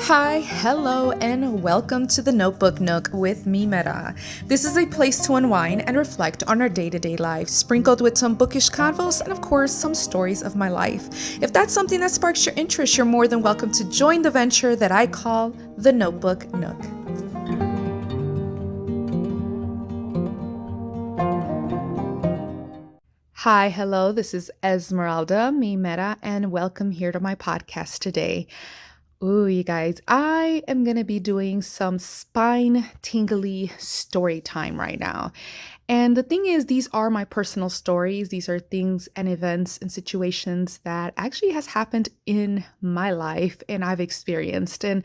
Hi, hello, and welcome to the Notebook Nook with me, Mera. This is a place to unwind and reflect on our day-to-day life, sprinkled with some bookish convos and, of course, some stories of my life. If that's something that sparks your interest, you're more than welcome to join the venture that I call the Notebook Nook. Hi, hello, this is Esmeralda, me, Mera, and welcome here to my podcast today. Ooh, you guys, I am going to be doing some spine tingly story time right now. And the thing is, these are my personal stories. These are things and events and situations that actually has happened in my life and I've experienced. And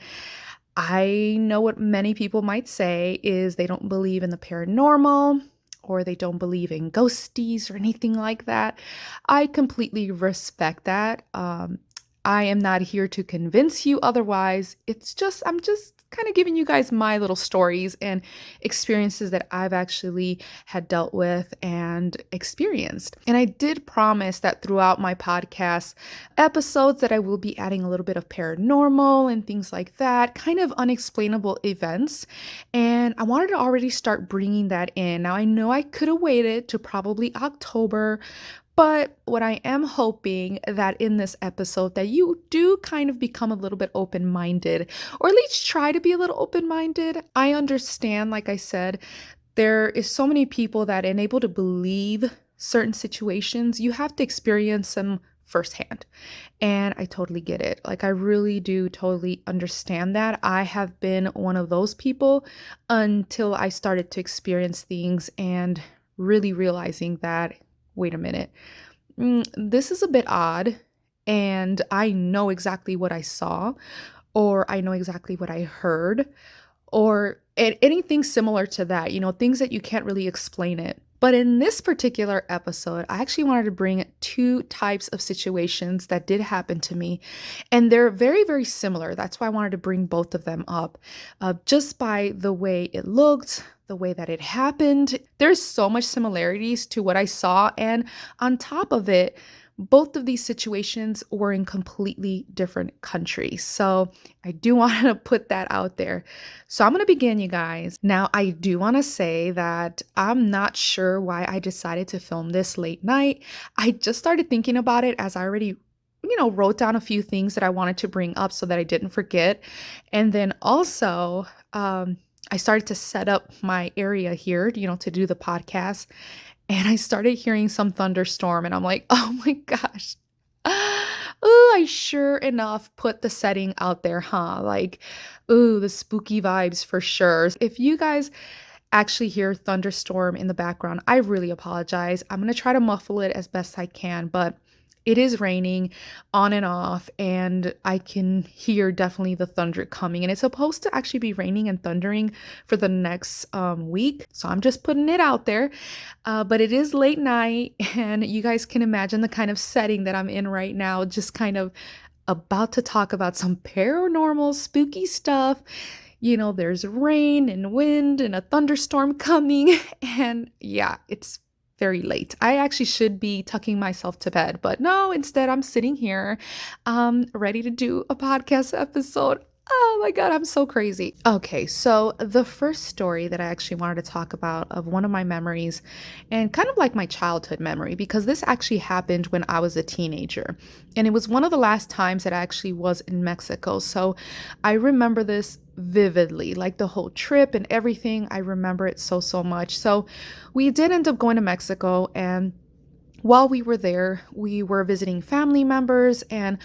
I know what many people might say is they don't believe in the paranormal or they don't believe in ghosties or anything like that. I completely respect that. I am not here to convince you otherwise. I'm just kind of giving you guys my little stories and experiences that I've actually had dealt with and experienced. And I did promise that throughout my podcast episodes that I will be adding a little bit of paranormal and things like that, kind of unexplainable events. And I wanted to already start bringing that in. Now, I know I could have waited to probably October, but what I am hoping that in this episode that you do kind of become a little bit open-minded, or at least try to be a little open-minded. I understand, like I said, there is so many people that unable to believe certain situations. You have to experience them firsthand. And I totally get it. Like I really do totally understand that. I have been one of those people until I started to experience things and really realizing that, wait a minute, this is a bit odd, and I know exactly what I saw, or I know exactly what I heard, or anything similar to that, things that you can't really explain it. But in this particular episode, I actually wanted to bring two types of situations that did happen to me, and they're very, very similar. That's why I wanted to bring both of them up, just by the way it looked, the way that it happened. There's so much similarities to what I saw, and on top of it, both of these situations were in completely different countries. So I do want to put that out there. So I'm going to begin, you guys. Now, I do want to say that I'm not sure why I decided to film this late night. I just started thinking about it as I already wrote down a few things that I wanted to bring up so that I didn't forget. And then also, I started to set up my area here, to do the podcast. And I started hearing some thunderstorm and I'm like, oh my gosh. Oh, I sure enough put the setting out there, huh? Like, ooh, the spooky vibes for sure. If you guys actually hear thunderstorm in the background, I really apologize. I'm going to try to muffle it as best I can, but it is raining on and off, and I can hear definitely the thunder coming. And it's supposed to actually be raining and thundering for the next week. So I'm just putting it out there. But it is late night, and you guys can imagine the kind of setting that I'm in right now, just kind of about to talk about some paranormal, spooky stuff. There's rain and wind and a thunderstorm coming. And yeah, it's very late. I actually should be tucking myself to bed, but no, instead I'm sitting here, ready to do a podcast episode. Oh my God, I'm so crazy. Okay, so the first story that I actually wanted to talk about of one of my memories, and kind of like my childhood memory, because this actually happened when I was a teenager. And it was one of the last times that I actually was in Mexico. So I remember this vividly, like the whole trip and everything. I remember it so, so much. So we did end up going to Mexico, and while we were there, we were visiting family members, and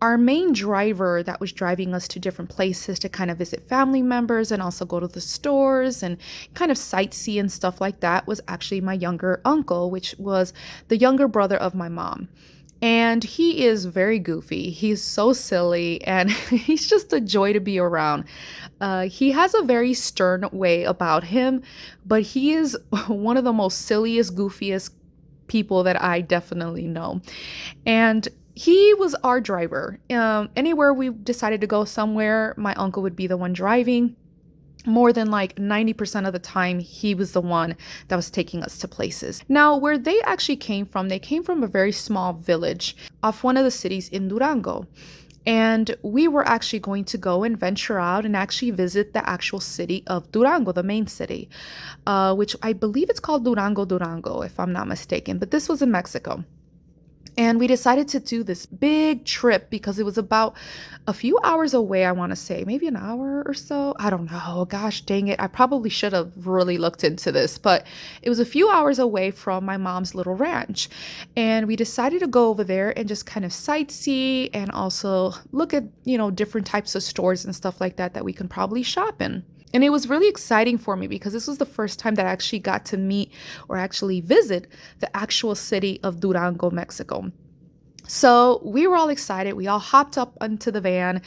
our main driver that was driving us to different places to kind of visit family members and also go to the stores and kind of sightsee and stuff like that was actually my younger uncle, which was the younger brother of my mom. And he is very goofy. He's so silly, and he's just a joy to be around. He has a very stern way about him, but he is one of the most silliest, goofiest people that I definitely know. And he was our driver. Anywhere we decided to go somewhere, my uncle would be the one driving. More than like 90% of the time, he was the one that was taking us to places. Now, where they actually came from, they came from a very small village off one of the cities in Durango. And we were actually going to go and venture out and actually visit the actual city of Durango, the main city, which I believe it's called Durango, if I'm not mistaken. But this was in Mexico. And we decided to do this big trip because it was about a few hours away, I want to say, maybe an hour or so. I don't know. Gosh, dang it. I probably should have really looked into this, but it was a few hours away from my mom's little ranch. And we decided to go over there and just kind of sightsee and also look at, different types of stores and stuff like that we can probably shop in. And it was really exciting for me because this was the first time that I actually got to meet or actually visit the actual city of Durango, Mexico. So we were all excited. We all hopped up onto the van.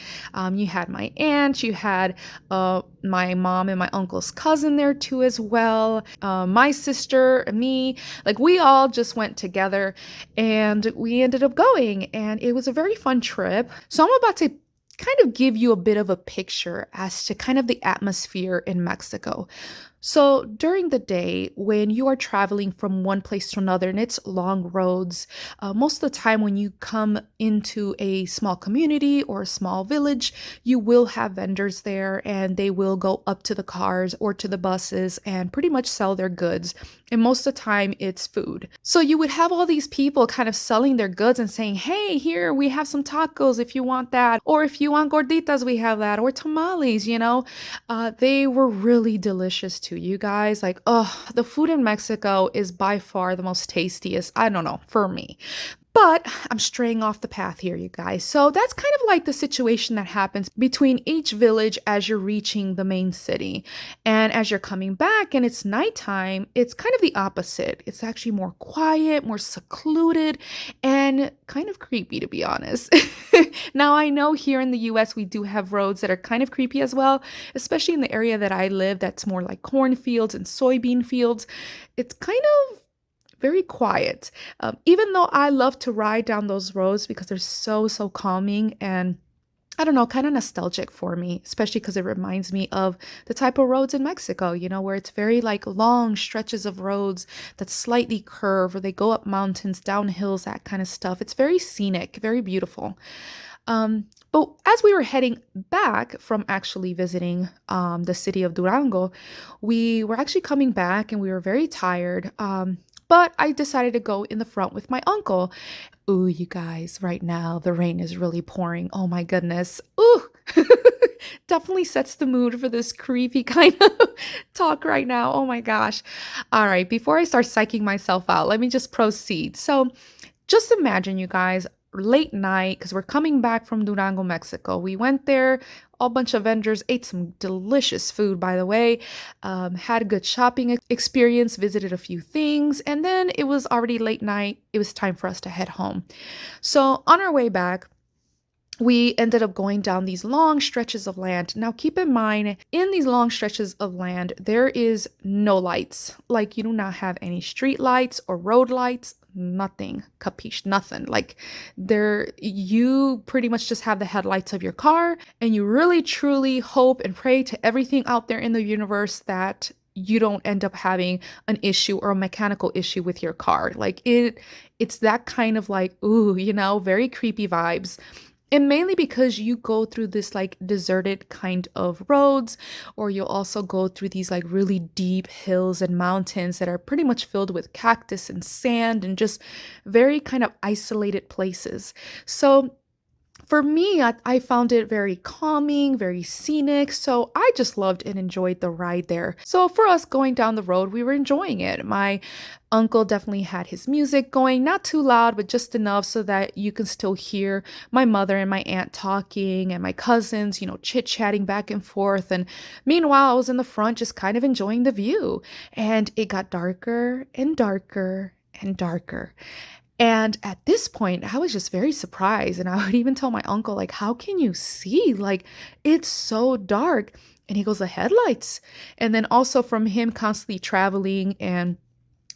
You had my aunt, you had my mom and my uncle's cousin there too as well. My sister, me, like we all just went together and we ended up going. And it was a very fun trip. So I'm about to kind of give you a bit of a picture as to kind of the atmosphere in Mexico. So during the day, when you are traveling from one place to another and it's long roads, most of the time when you come into a small community or a small village, you will have vendors there and they will go up to the cars or to the buses and pretty much sell their goods. And most of the time it's food. So you would have all these people kind of selling their goods and saying, hey, here, we have some tacos if you want that. Or if you want gorditas, we have that. Or tamales, They were really delicious too, you guys. Like, oh, the food in Mexico is by far the most tastiest. I don't know, for me. But I'm straying off the path here, you guys. So that's kind of like the situation that happens between each village as you're reaching the main city. And as you're coming back and it's nighttime, it's kind of the opposite. It's actually more quiet, more secluded, and kind of creepy, to be honest. Now, I know here in the US, we do have roads that are kind of creepy as well, especially in the area that I live that's more like cornfields and soybean fields. It's kind of very quiet. Even though I love to ride down those roads because they're so calming and I don't know, kind of nostalgic for me, especially because it reminds me of the type of roads in Mexico, where it's very like long stretches of roads that slightly curve or they go up mountains, down hills, that kind of stuff. It's very scenic, very beautiful. But as we were heading back from actually visiting the city of Durango, we were actually coming back and we were very tired. But I decided to go in the front with my uncle. Ooh, you guys, right now the rain is really pouring. Oh my goodness. Ooh, definitely sets the mood for this creepy kind of talk right now. Oh my gosh. All right, before I start psyching myself out, let me just proceed. So just imagine, you guys, late night, because we're coming back from Durango, Mexico. We went there, a bunch of vendors, ate some delicious food, by the way, had a good shopping experience, visited a few things, and then it was already late night. It was time for us to head home. So on our way back, we ended up going down these long stretches of land. Now, keep in mind, in these long stretches of land, there is no lights. Like, you do not have any street lights or road lights, nothing. Capiche? Nothing. Like, you pretty much just have the headlights of your car, and you really, truly hope and pray to everything out there in the universe that you don't end up having an issue or a mechanical issue with your car. Like, it's that kind of like, ooh, very creepy vibes. And mainly because you go through this like deserted kind of roads, or you'll also go through these like really deep hills and mountains that are pretty much filled with cactus and sand and just very kind of isolated places. So for me, I found it very calming, very scenic. So I just loved and enjoyed the ride there. So for us going down the road, we were enjoying it. My uncle definitely had his music going, not too loud, but just enough so that you can still hear my mother and my aunt talking and my cousins, chit-chatting back and forth. And meanwhile, I was in the front just kind of enjoying the view. And it got darker and darker and darker. And at this point, I was just very surprised. And I would even tell my uncle, like, how can you see? Like, it's so dark. And he goes, the headlights. And then also from him constantly traveling and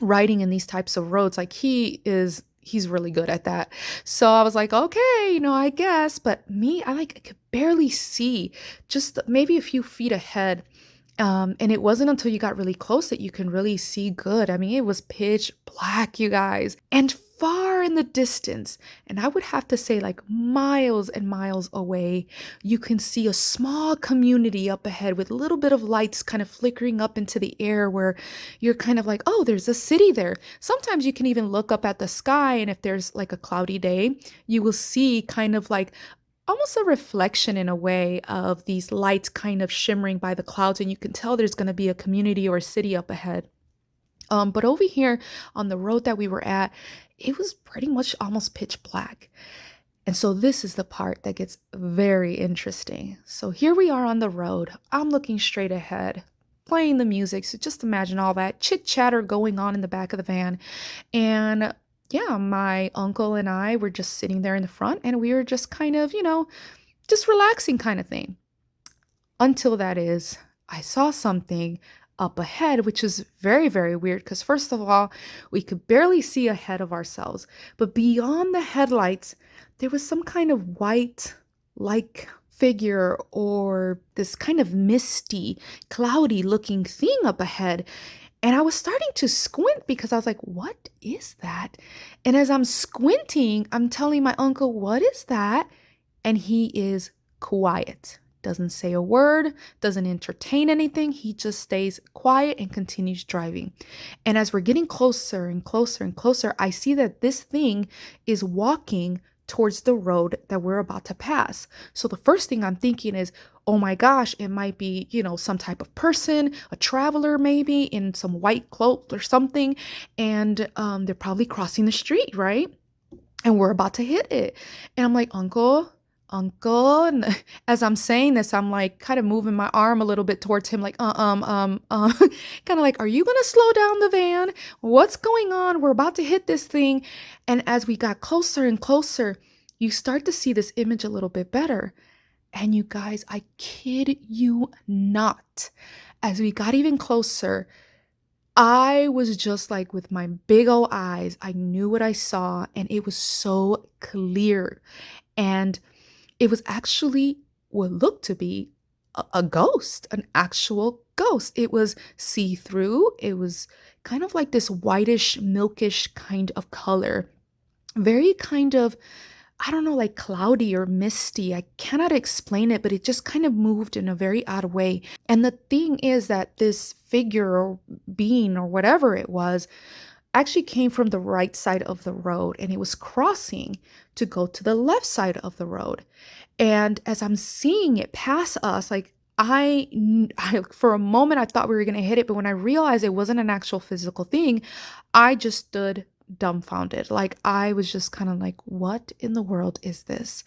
riding in these types of roads, like he's really good at that. So I was like, okay, I guess. But me, I could barely see just maybe a few feet ahead. And it wasn't until you got really close that you can really see good. I mean, it was pitch black, you guys. And far in the distance, and I would have to say like miles and miles away, you can see a small community up ahead with a little bit of lights kind of flickering up into the air where you're kind of like, oh, there's a city there. Sometimes you can even look up at the sky, and if there's like a cloudy day, you will see kind of like almost a reflection in a way of these lights kind of shimmering by the clouds, and you can tell there's going to be a community or a city up ahead. But over here on the road that we were at, it was pretty much almost pitch black. And so this is the part that gets very interesting. So here we are on the road. I'm looking straight ahead, playing the music. So just imagine all that chit chatter going on in the back of the van. And yeah, my uncle and I were just sitting there in the front, and we were just kind of, just relaxing kind of thing. Until that is, I saw something up ahead, which is very, very weird because, first of all, we could barely see ahead of ourselves. But beyond the headlights, there was some kind of white, like figure or this kind of misty, cloudy looking thing up ahead. And I was starting to squint because I was like, what is that? And as I'm squinting, I'm telling my uncle, what is that? And he is quiet. Doesn't say a word, doesn't entertain anything. He just stays quiet and continues driving. And as we're getting closer and closer and closer, I see that this thing is walking towards the road that we're about to pass. So the first thing I'm thinking is, oh my gosh, it might be, some type of person, a traveler maybe in some white cloak or something. And they're probably crossing the street, right? And we're about to hit it. And I'm like, Uncle. And as I'm saying this, I'm like kind of moving my arm a little bit towards him, like, kind of like, are you going to slow down the van? What's going on? We're about to hit this thing. And as we got closer and closer, you start to see this image a little bit better. And you guys, I kid you not, as we got even closer, I was just like with my big old eyes, I knew what I saw, and it was so clear. And it was actually what looked to be a ghost, an actual ghost. It was see-through. It was kind of like this whitish, milkish kind of color. Very kind of, I don't know, like cloudy or misty. I cannot explain it, but it just kind of moved in a very odd way. And the thing is that this figure or being or whatever it was actually came from the right side of the road, and it was crossing to go to the left side of the road. And as I'm seeing it pass us, like I for a moment I thought we were going to hit it, but when I realized it wasn't an actual physical thing, I just stood dumbfounded. Like I was just kind of like, what in the world is this?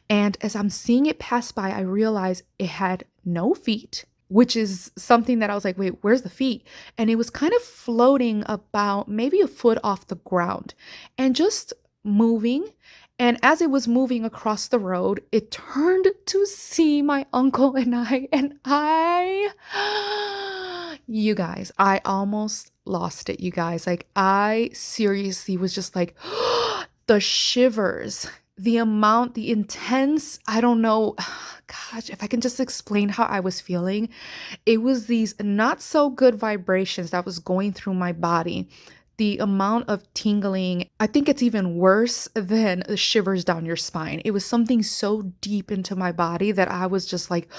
And as I'm seeing it pass by, I realized it had no feet, which is something that I was like, wait, where's the feet? And it was kind of floating about maybe a foot off the ground and just moving. And as it was moving across the road, it turned to see my uncle and you guys, I almost lost it, you guys. Like I seriously was just like, the shivers, the amount, the intense, I don't know, gosh, if I can just explain how I was feeling, it was these not so good vibrations that was going through my body. The amount of tingling, I think it's even worse than the shivers down your spine. It was something so deep into my body that I was just like,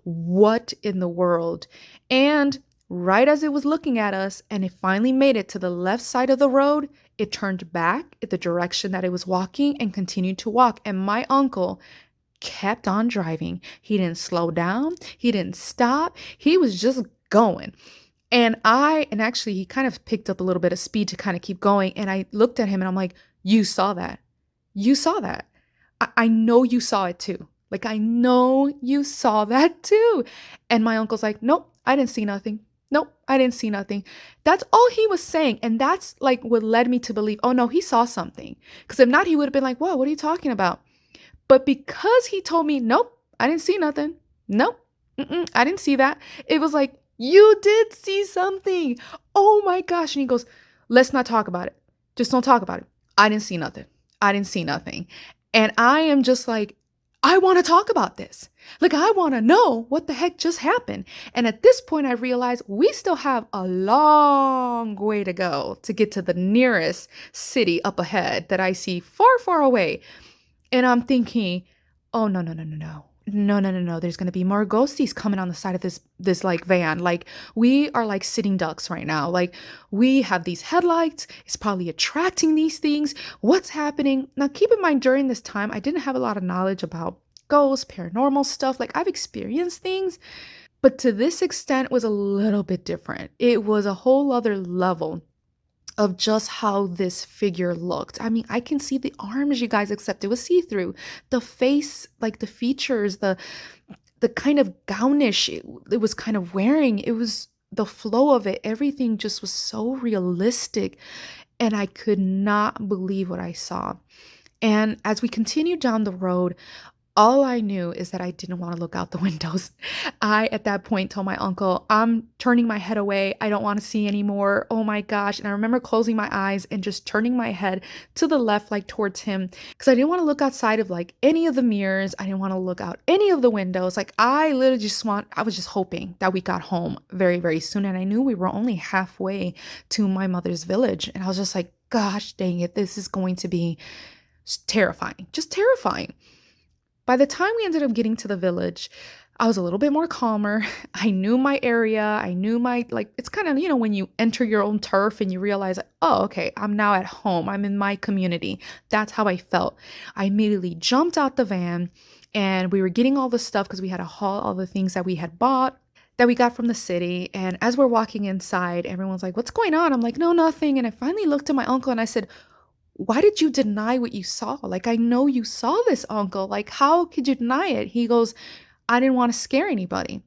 what in the world? And right as it was looking at us and it finally made it to the left side of the road, it turned back in the direction that it was walking and continued to walk. And my uncle kept on driving. He didn't slow down. He didn't stop. He was just going. And actually he kind of picked up a little bit of speed to kind of keep going. And I looked at him and I'm like, you saw that. You saw that. I know you saw it too. Like, I know you saw that too. And my uncle's like, nope, I didn't see nothing. Nope, I didn't see nothing. That's all he was saying. And that's like what led me to believe, oh no, he saw something. Because if not, he would have been like, whoa, what are you talking about? But because he told me, nope, I didn't see nothing. Nope, I didn't see that. It was like, you did see something. Oh my gosh. And he goes, let's not talk about it. Just don't talk about it. I didn't see nothing. I didn't see nothing. And I am just like, I want to talk about this. Like, I want to know what the heck just happened. And at this point, I realized we still have a long way to go to get to the nearest city up ahead that I see far, far away. And I'm thinking, oh, no, no, no, no, no. No, no, no, no. There's gonna be more ghosties coming on the side of this like van. Like, we are like sitting ducks right now. Like, we have these headlights. It's probably attracting these things. What's happening? Now, keep in mind, during this time, I didn't have a lot of knowledge about ghosts, paranormal stuff. Like, I've experienced things, but to this extent it was a little bit different. It was a whole other level of just how this figure looked. I mean, I can see the arms, you guys, except it was see-through. The face, like the features, the kind of gownish it was kind of wearing, it was the flow of it, everything just was so realistic, and I could not believe what I saw. And as we continued down the road, all I knew is that I didn't want to look out the windows. I, at that point, told my uncle, I'm turning my head away. I don't want to see anymore. Oh my gosh. And I remember closing my eyes and just turning my head to the left, like towards him, because I didn't want to look outside of like any of the mirrors. I didn't want to look out any of the windows. Like, I was just hoping that we got home very, very soon. And I knew we were only halfway to my mother's village. And I was just like, gosh dang it, this is going to be terrifying, just terrifying. By the time we ended up getting to the village, I was a little bit more calmer. I knew my area. I knew my, like, it's kind of, when you enter your own turf and you realize, like, oh, okay, I'm now at home. I'm in my community. That's how I felt. I immediately jumped out the van and we were getting all the stuff because we had to haul all the things that we had bought that we got from the city. And as we're walking inside, everyone's like, what's going on? I'm like, no, nothing. And I finally looked at my uncle and I said, why did you deny what you saw? Like, I know you saw this, uncle. Like, how could you deny it? He goes, I didn't want to scare anybody.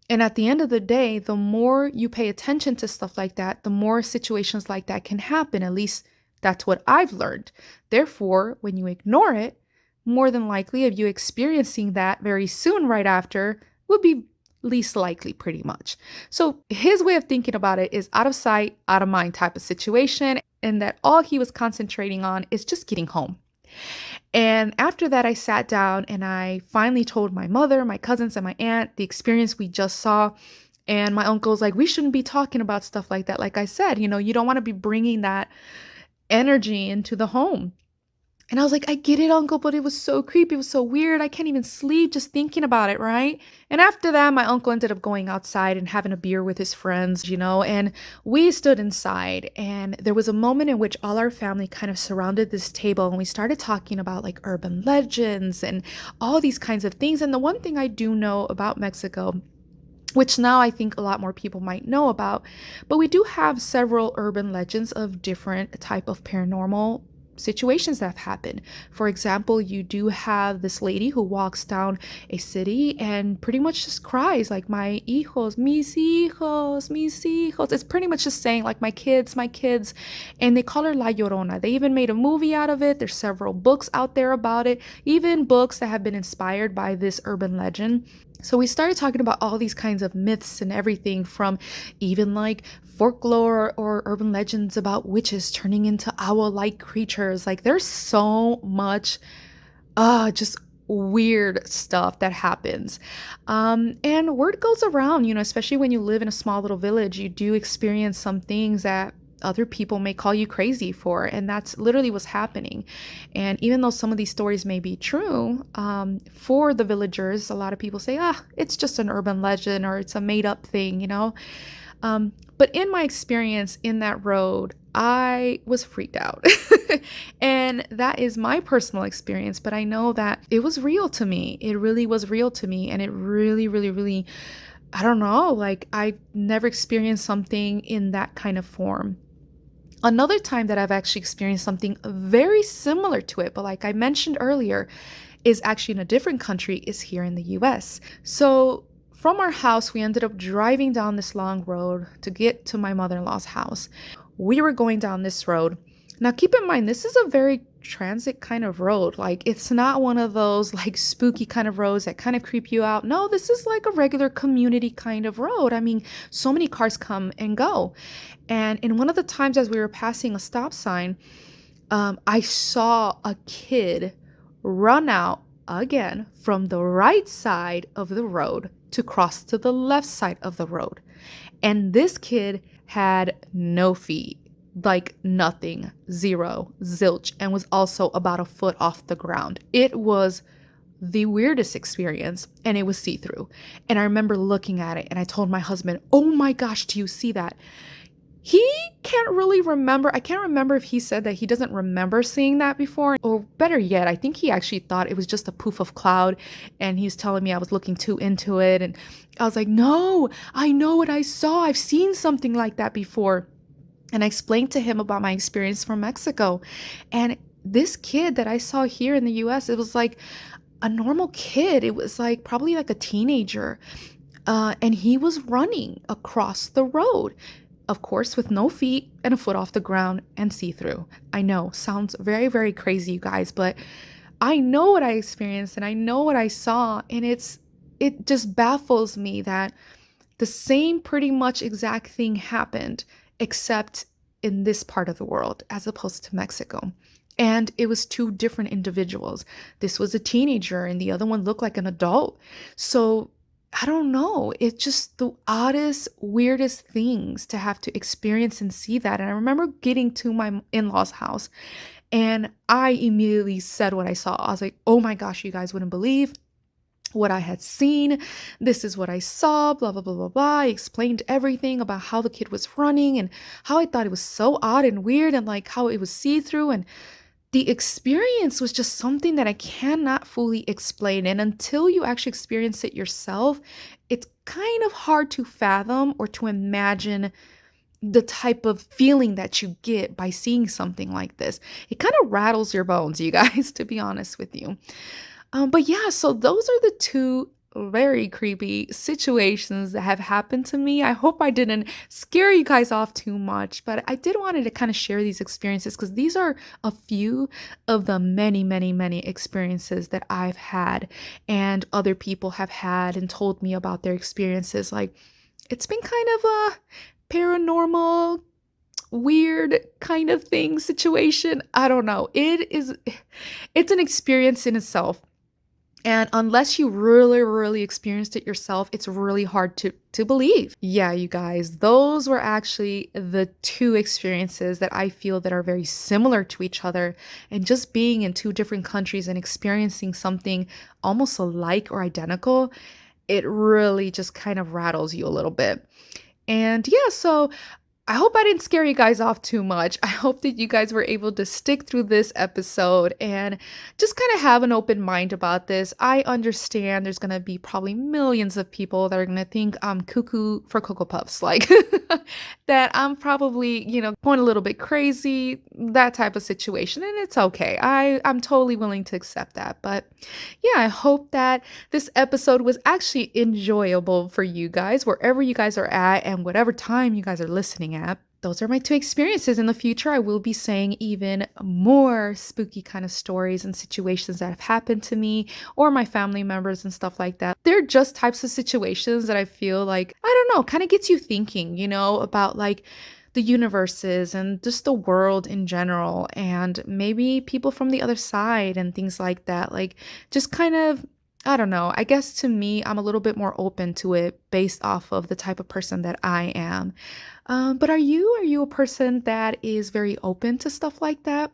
And at the end of the day, the more you pay attention to stuff like that, the more situations like that can happen. At least that's what I've learned. Therefore, when you ignore it, more than likely of you experiencing that very soon right after would be least likely, pretty much. So his way of thinking about it is out of sight, out of mind type of situation, and that all he was concentrating on is just getting home. And after that, I sat down and I finally told my mother, my cousins, and my aunt the experience we just saw. And my uncle's like, we shouldn't be talking about stuff like that. Like I said, you don't want to be bringing that energy into the home. And I was like, I get it, uncle, but it was so creepy. It was so weird. I can't even sleep just thinking about it, right? And after that, my uncle ended up going outside and having a beer with his friends, and we stood inside. And there was a moment in which all our family kind of surrounded this table and we started talking about like urban legends and all these kinds of things. And the one thing I do know about Mexico, which now I think a lot more people might know about, but we do have several urban legends of different type of paranormal situations that have happened. For example, you do have this lady who walks down a city and pretty much just cries like, my hijos, mis hijos, mis hijos. It's pretty much just saying like, my kids, my kids. And they call her La Llorona. They even made a movie out of it. There's several books out there about it, even books that have been inspired by this urban legend. So we started talking about all these kinds of myths and everything, from even like folklore or urban legends about witches turning into owl-like creatures. Like, there's so much just weird stuff that happens. And word goes around, especially when you live in a small little village, you do experience some things that other people may call you crazy for, and that's literally what's happening. And even though some of these stories may be true, for the villagers, a lot of people say, it's just an urban legend or it's a made up thing, but in my experience in that road, I was freaked out. And that is my personal experience, but I know that it was real to me. It really was real to me, and it really, really, really, I don't know, like, I've never experienced something in that kind of form. Another time that I've actually experienced something very similar to it, but like I mentioned earlier, is actually in a different country, is here in the US. So from our house, we ended up driving down this long road to get to my mother-in-law's house. We were going down this road. Now, keep in mind, this is a very transit kind of road. Like, it's not one of those like spooky kind of roads that kind of creep you out. No, this is like a regular community kind of road. I mean, so many cars come and go. And in one of the times as we were passing a stop sign, I saw a kid run out again from the right side of the road to cross to the left side of the road. And this kid had no feet, like nothing, zero, zilch, and was also about a foot off the ground. It was the weirdest experience, and it was see-through. And I remember looking at it and I told my husband, "Oh my gosh, do you see that?" He can't really remember. I can't remember if he said that he doesn't remember seeing that before, or better yet, I think he actually thought it was just a poof of cloud, and he was telling me I was looking too into it. And I was like, "No, I know what I saw. I've seen something like that before." And I explained to him about my experience from Mexico. And this kid that I saw here in the US, it was like a normal kid. It was like probably like a teenager. And he was running across the road, of course, with no feet and a foot off the ground and see-through. I know, sounds very, very crazy, you guys, but I know what I experienced and I know what I saw, and it just baffles me that the same pretty much exact thing happened, except in this part of the world as opposed to Mexico. And it was two different individuals. This was a teenager and the other one looked like an adult. So I don't know. It's just the oddest, weirdest things to have to experience and see that. And I remember getting to my in-laws' house and I immediately said what I saw. I was like, "Oh my gosh, you guys wouldn't believe what I had seen. This is what I saw, blah, blah, blah, blah, blah." I explained everything about how the kid was running and how I thought it was so odd and weird and like how it was see-through. And the experience was just something that I cannot fully explain. And until you actually experience it yourself, it's kind of hard to fathom or to imagine the type of feeling that you get by seeing something like this. It kind of rattles your bones, you guys, to be honest with you. But yeah, so those are the two very creepy situations that have happened to me. I hope I didn't scare you guys off too much, but I did wanted to kind of share these experiences because these are a few of the many, many, many experiences that I've had and other people have had and told me about their experiences. Like, it's been kind of a paranormal, weird kind of thing situation. I don't know. It's an experience in itself. And unless you really, really experienced it yourself, it's really hard to believe. Yeah, you guys, those were actually the two experiences that I feel that are very similar to each other. And just being in two different countries and experiencing something almost alike or identical, it really just kind of rattles you a little bit. And yeah, so I hope I didn't scare you guys off too much. I hope that you guys were able to stick through this episode and just kind of have an open mind about this. I understand there's going to be probably millions of people that are going to think I'm cuckoo for Cocoa Puffs, like that I'm probably, going a little bit crazy, that type of situation. And it's okay. I'm totally willing to accept that. But yeah, I hope that this episode was actually enjoyable for you guys, wherever you guys are at and whatever time you guys are listening at. Those are my two experiences. In the future, I will be saying even more spooky kind of stories and situations that have happened to me or my family members and stuff like that. They're just types of situations that I feel like, I don't know, kind of gets you thinking, about like the universes and just the world in general, and maybe people from the other side and things like that. Like, just kind of, I don't know. I guess to me, I'm a little bit more open to it based off of the type of person that I am. But are you a person that is very open to stuff like that?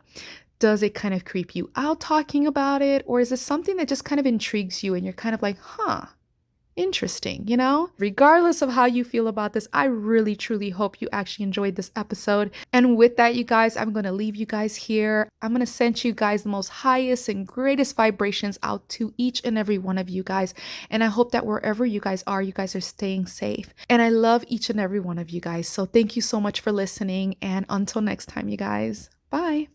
Does it kind of creep you out talking about it? Or is it something that just kind of intrigues you and you're kind of like, huh, interesting, Regardless of how you feel about this, I really, truly hope you actually enjoyed this episode. And with that, you guys, I'm going to leave you guys here. I'm going to send you guys the most highest and greatest vibrations out to each and every one of you guys. And I hope that wherever you guys are staying safe. And I love each and every one of you guys. So thank you so much for listening. And until next time, you guys, bye.